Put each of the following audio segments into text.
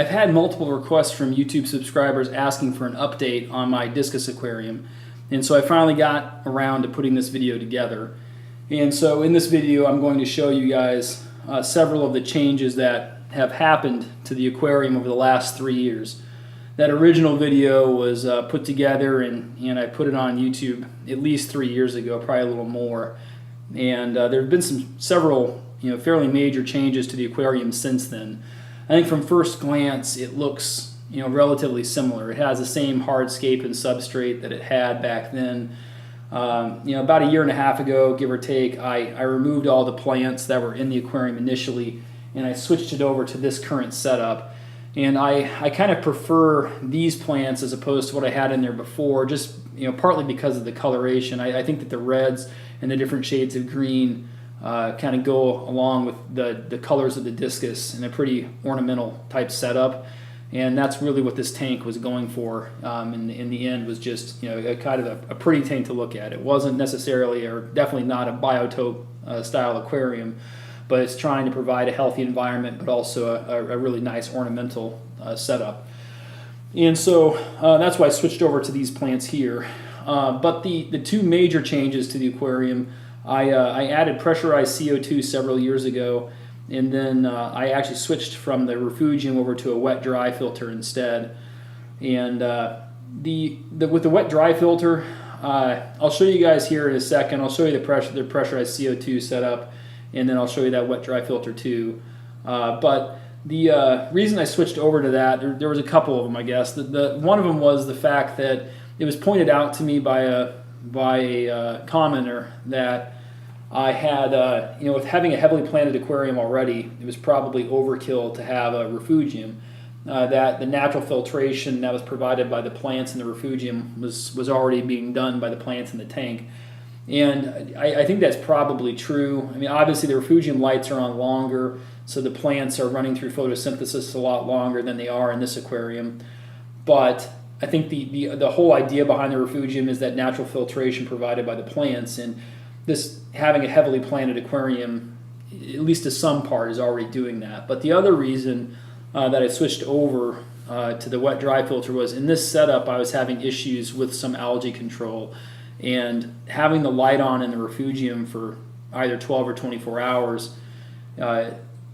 I've had multiple requests from YouTube subscribers asking for an update on my Discus Aquarium, and so I finally got around to putting this video together. And so in this video I'm going to show you guys several of the changes that have happened to the aquarium over the last 3 years. That original video was put together and I put it on YouTube at least 3 years ago, probably a little more. And there have been several fairly major changes to the aquarium since then. I think from first glance it looks relatively similar. It has the same hardscape and substrate that it had back then. About a year and a half ago, give or take, I removed all the plants that were in the aquarium initially and I switched it over to this current setup. And I kind of prefer these plants as opposed to what I had in there before, just partly because of the coloration. I think that the reds and the different shades of green kind of go along with the colors of the discus in a pretty ornamental type setup, and that's really what this tank was going for. In the end, was just a kind of a pretty tank to look at. It wasn't necessarily, or definitely not, a biotope style aquarium, but it's trying to provide a healthy environment, but also a really nice ornamental setup. And so that's why I switched over to these plants here. But the two major changes to the aquarium, I added pressurized CO2 several years ago, and then I actually switched from the refugium over to a wet-dry filter instead. And with the wet-dry filter, I'll show you guys here in a second. I'll show you the pressurized CO2 setup, and then I'll show you that wet-dry filter too. But the reason I switched over to that, there was a couple of them, I guess. One of them was the fact that it was pointed out to me by a commenter that I had, with having a heavily planted aquarium already, it was probably overkill to have a refugium. That the natural filtration that was provided by the plants in the refugium was already being done by the plants in the tank. And I think that's probably true. I mean, obviously the refugium lights are on longer, so the plants are running through photosynthesis a lot longer than they are in this aquarium. But I think the whole idea behind the refugium is that natural filtration provided by the plants, and this having a heavily planted aquarium, at least to some part, is already doing that. But the other reason that I switched over to the wet-dry filter was in this setup I was having issues with some algae control, and having the light on in the refugium for either 12 or 24 hours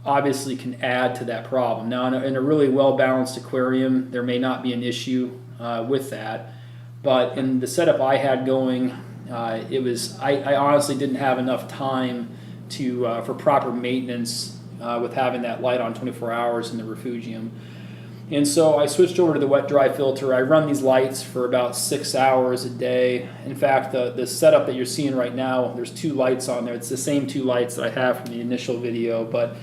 obviously can add to that problem. Now in a really well-balanced aquarium there may not be an issue with that, but in the setup I had going, I honestly didn't have enough time for proper maintenance with having that light on 24 hours in the refugium. And so I switched over to the wet-dry filter. I run these lights for about 6 hours a day. In fact, the setup that you're seeing right now, there's 2 lights on there. It's the same 2 lights that I have from the initial video, but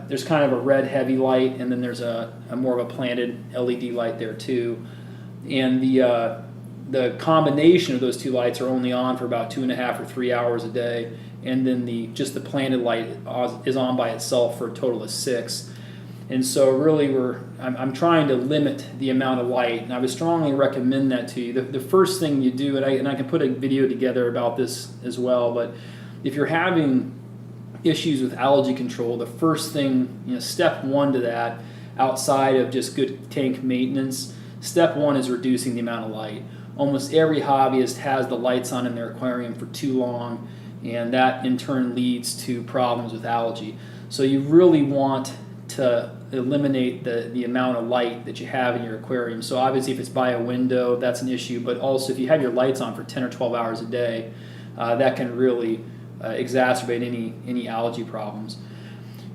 there's kind of a red heavy light, and then there's a more of a planted LED light there too. And the combination of those 2 lights are only on for about 2.5 or 3 hours a day, and then just the planted light is on by itself for a total of 6. And so really I'm trying to limit the amount of light, and I would strongly recommend that to you. The first thing you do, and I can put a video together about this as well, but if you're having issues with algae control, the first thing, step 1 to that, outside of just good tank maintenance, step 1 is reducing the amount of light. Almost every hobbyist has the lights on in their aquarium for too long, and that in turn leads to problems with algae. So you really want to eliminate the amount of light that you have in your aquarium. So obviously if it's by a window, that's an issue, but also if you have your lights on for 10 or 12 hours a day, that can really exacerbate any algae problems.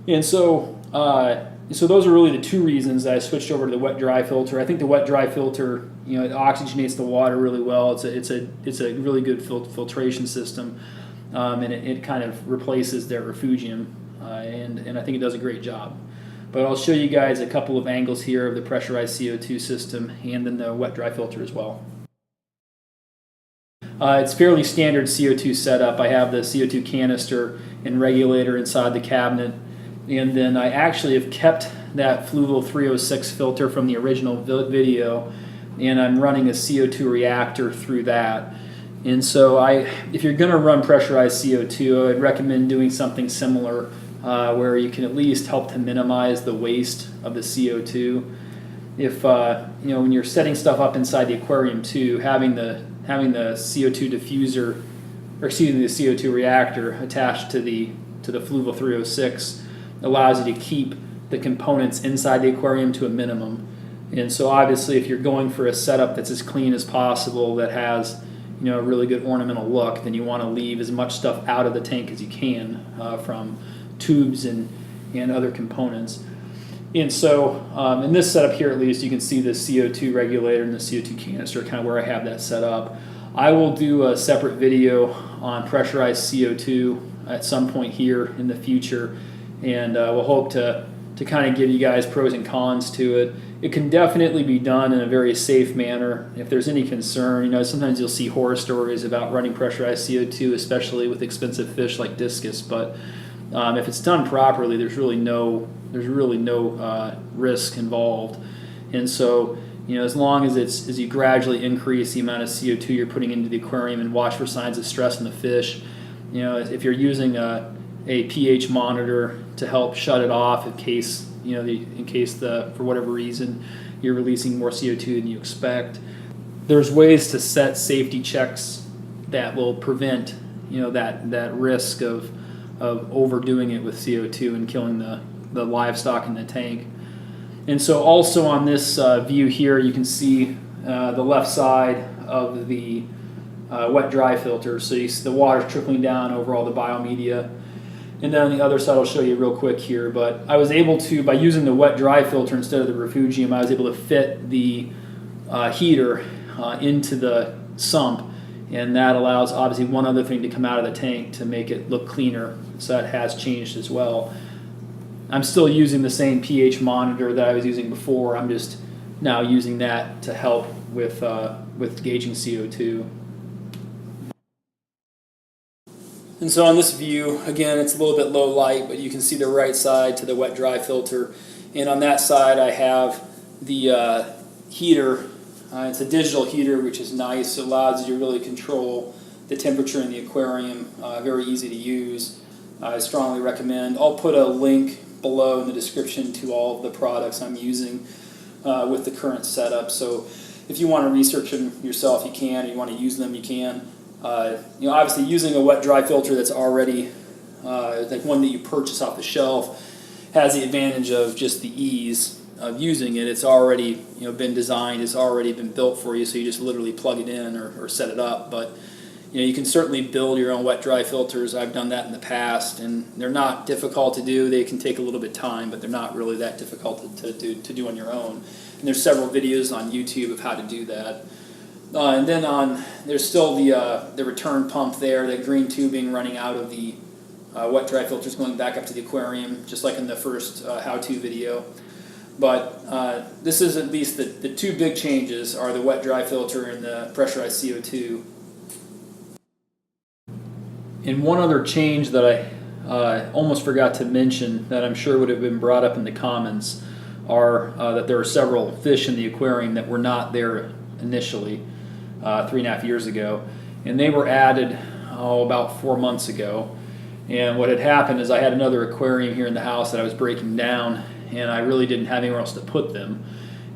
And so those are really the 2 reasons that I switched over to the wet-dry filter. I think the wet-dry filter, it oxygenates the water really well. It's a really good filtration system, and it kind of replaces their refugium, and I think it does a great job. But I'll show you guys a couple of angles here of the pressurized CO2 system and then the wet-dry filter as well. It's fairly standard CO2 setup. I have the CO2 canister and regulator inside the cabinet, and then I actually have kept that Flore 306 filter from the original video, and I'm running a CO2 reactor through that. And so if you're going to run pressurized CO2, I would recommend doing something similar where you can at least help to minimize the waste of the CO2. If when you're setting stuff up inside the aquarium too, having the CO2 diffuser, or excuse me, the CO2 reactor attached to the Fluval 306 allows you to keep the components inside the aquarium to a minimum. And so obviously if you're going for a setup that's as clean as possible, that has a really good ornamental look, then you want to leave as much stuff out of the tank as you can, from tubes and other components. And so in this setup here, at least, you can see the CO2 regulator and the CO2 canister, kind of where I have that set up. I will do a separate video on pressurized CO2 at some point here in the future, and we'll hope to kind of give you guys pros and cons to it. It can definitely be done in a very safe manner. If there's any concern, sometimes you'll see horror stories about running pressurized CO2, especially with expensive fish like discus. But if it's done properly, there's really no risk involved. And so, as long as you gradually increase the amount of CO2 you're putting into the aquarium and watch for signs of stress in the fish, if you're using a pH monitor to help shut it off in case for whatever reason you're releasing more CO2 than you expect. There's ways to set safety checks that will prevent that risk of overdoing it with CO2 and killing the livestock in the tank. And so also on this view here, you can see the left side of the wet-dry filter. So you see the water trickling down over all the biomedia. And then on the other side, I'll show you real quick here. But I was able to, by using the wet-dry filter instead of the refugium, I was able to fit the heater into the sump. And that allows, obviously, one other thing to come out of the tank to make it look cleaner. So that has changed as well. I'm still using the same pH monitor that I was using before. I'm just now using that to help with gauging CO2. And so on this view, again, it's a little bit low light, but you can see the right side to the wet-dry filter. And on that side, I have the heater. It's a digital heater, which is nice. It allows you to really control the temperature in the aquarium. Very easy to use. I strongly recommend. I'll put a link below in the description to all of the products I'm using with the current setup. So if you want to research them yourself, you can. If you want to use them, you can. Obviously using a wet-dry filter that's already like one that you purchase off the shelf has the advantage of just the ease of using it. It's already been designed, it's already been built for you, so you just literally plug it in or set it up. But you can certainly build your own wet-dry filters. I've done that in the past, and they're not difficult to do. They can take a little bit of time, but they're not really that difficult to do on your own. And there's several videos on YouTube of how to do that. And then there's still the return pump there, the green tubing running out of the wet-dry filters going back up to the aquarium, just like in the first how-to video. But this is at least the two big changes are the wet-dry filter and the pressurized CO2. And one other change that I almost forgot to mention that I'm sure would have been brought up in the comments are that there are several fish in the aquarium that were not there initially 3.5 years ago, and they were added about 4 months ago. And what had happened is I had another aquarium here in the house that I was breaking down, and I really didn't have anywhere else to put them.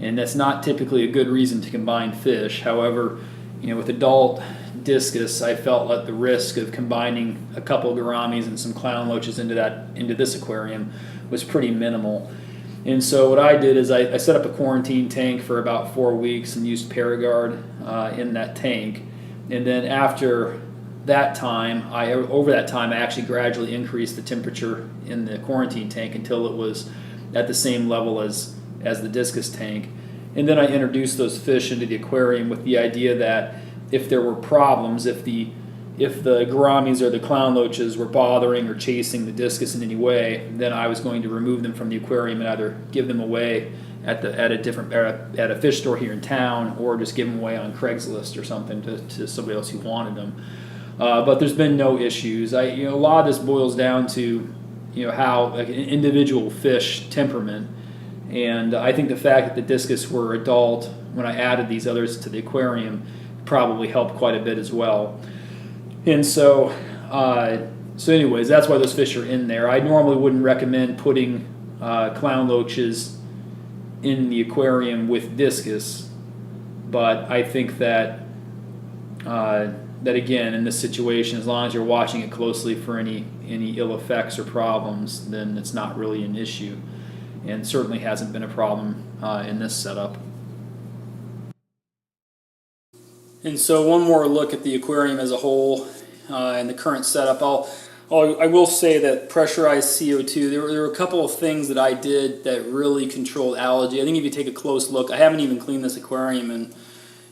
And that's not typically a good reason to combine fish. However, with adult discus, I felt like the risk of combining a couple of gouramis and some clown loaches into this aquarium was pretty minimal. And so what I did is I set up a quarantine tank for about 4 weeks and used Paragard in that tank. And then after that time, over that time, I actually gradually increased the temperature in the quarantine tank until it was at the same level as the discus tank. And then I introduced those fish into the aquarium with the idea that if there were problems, if the gouramis or the clown loaches were bothering or chasing the discus in any way, then I was going to remove them from the aquarium and either give them away at a fish store here in town, or just give them away on Craigslist or something to somebody else who wanted them. But there's been no issues. A lot of this boils down to how like an individual fish temperament, and I think the fact that the discus were adult when I added these others to the aquarium probably helped quite a bit as well. And so So anyways, that's why those fish are in there. I normally wouldn't recommend putting clown loaches in the aquarium with discus, but I think that that again, in this situation, as long as you're watching it closely for any ill effects or problems, then it's not really an issue, and certainly hasn't been a problem in this setup. And so one more look at the aquarium as a whole and the current setup. I will say that pressurized CO2, there were a couple of things that I did that really controlled algae. I think if you take a close look, I haven't even cleaned this aquarium, and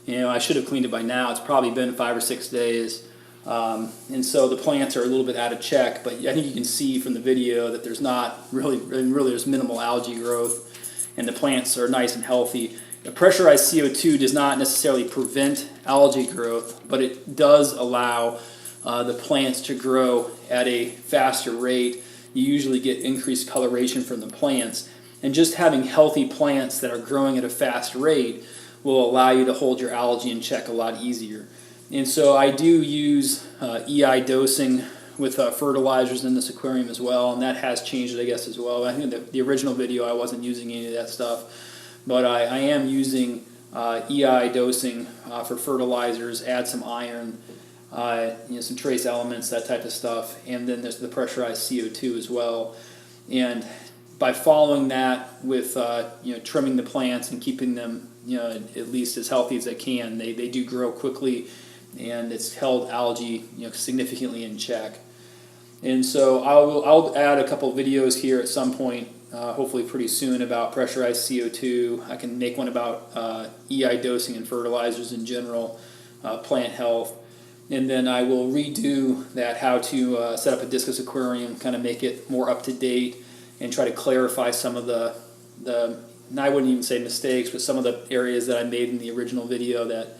I should have cleaned it by now. It's probably been 5 or 6 days. And so the plants are a little bit out of check, but I think you can see from the video that there's not really there's minimal algae growth, and the plants are nice and healthy. The pressurized CO2 does not necessarily prevent algae growth, but it does allow the plants to grow at a faster rate. You usually get increased coloration from the plants, and just having healthy plants that are growing at a fast rate will allow you to hold your algae in check a lot easier. And so I do use EI dosing with fertilizers in this aquarium as well, and that has changed, I guess, as well. I think the original video I wasn't using any of that stuff, but I am using EI dosing for fertilizers, add some iron, some trace elements, that type of stuff, and then there's the pressurized CO2 as well. And by following that with trimming the plants and keeping them at least as healthy as they can, they do grow quickly, and it's held algae significantly in check. And so I'll add a couple of videos here at some point, hopefully pretty soon, about pressurized CO2. I can make one about EI dosing and fertilizers in general, plant health, and then I will redo that how to set up a discus aquarium, kind of make it more up to date, and try to clarify some of the I wouldn't even say mistakes, but some of the areas that I made in the original video that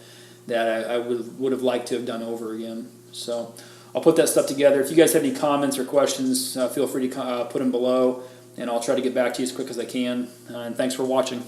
I would have liked to have done over again. So I'll put that stuff together. If you guys have any comments or questions, feel free to put them below, and I'll try to get back to you as quick as I can. And thanks for watching.